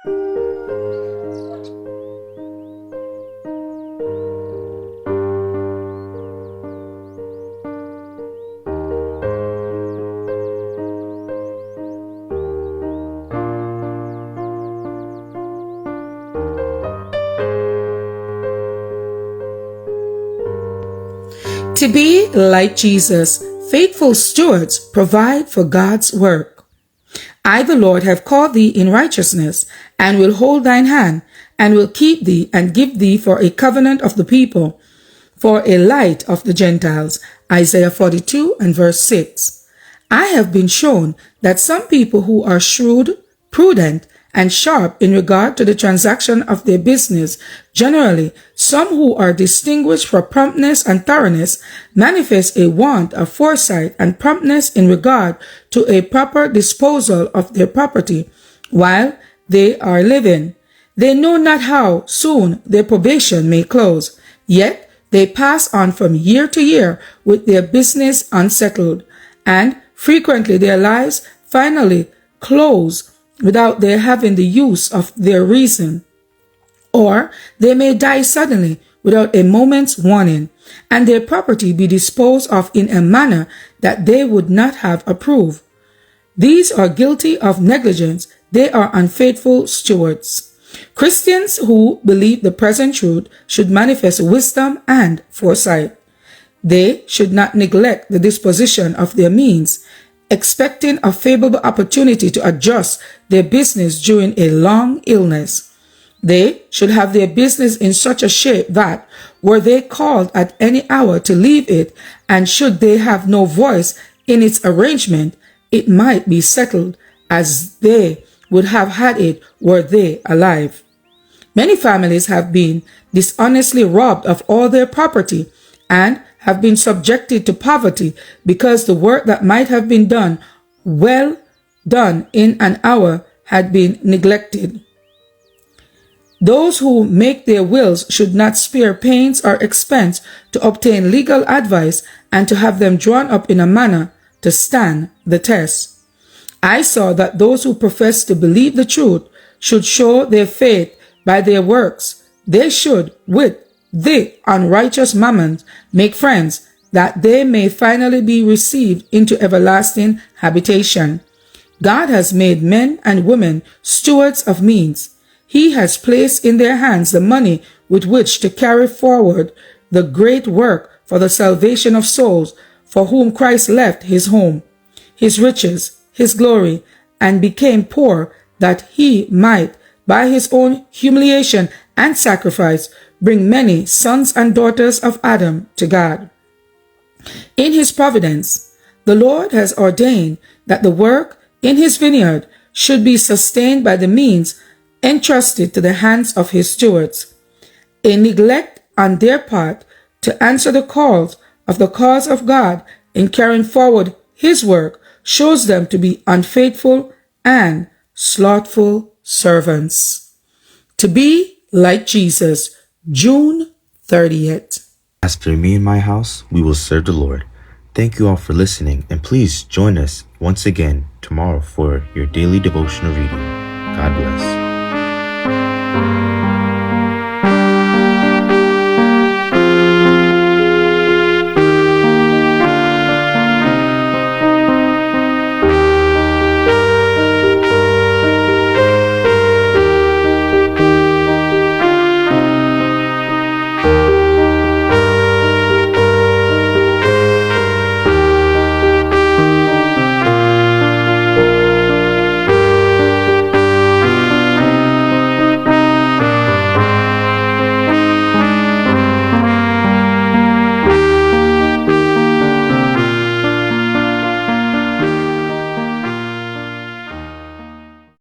To be like Jesus, faithful stewards provide for God's work. I, the Lord, have called thee in righteousness, and will hold thine hand, and will keep thee, and give thee for a covenant of the people, for a light of the Gentiles. Isaiah 42 and verse 6. I have been shown that some people who are shrewd, prudent, and sharp in regard to the transaction of their business, generally, some who are distinguished for promptness and thoroughness, manifest a want of foresight and promptness in regard to a proper disposal of their property while they are living. They know not how soon their probation may close, yet they pass on from year to year with their business unsettled, and frequently their lives finally close without their having the use of their reason. Or they may die suddenly without a moment's warning, and their property be disposed of in a manner that they would not have approved. These are guilty of negligence. They are unfaithful stewards. Christians who believe the present truth should manifest wisdom and foresight. They should not neglect the disposition of their means, expecting a favorable opportunity to adjust their business during a long illness. They should have their business in such a shape that, were they called at any hour to leave it, and should they have no voice in its arrangement, it might be settled as they would have had it were they alive. Many families have been dishonestly robbed of all their property and have been subjected to poverty because the work that might have been done, well done in an hour, had been neglected. Those who make their wills should not spare pains or expense to obtain legal advice and to have them drawn up in a manner to stand the test. I saw that those who profess to believe the truth should show their faith by their works. They should, with the unrighteous mammon, make friends, that they may finally be received into everlasting habitation. God has made men and women stewards of means. He has placed in their hands the money with which to carry forward the great work for the salvation of souls, for whom Christ left his home, his riches, his glory, and became poor, that he might, by his own humiliation and sacrifice, bring many sons and daughters of Adam to God. In his providence, the Lord has ordained that the work in his vineyard should be sustained by the means entrusted to the hands of his stewards. A neglect on their part to answer the calls of the cause of God in carrying forward his work shows them to be unfaithful and slothful servants. To be like Jesus, June 30th. As for me and my house, we will serve the Lord. Thank you all for listening, and please join us once again tomorrow for your daily devotional reading.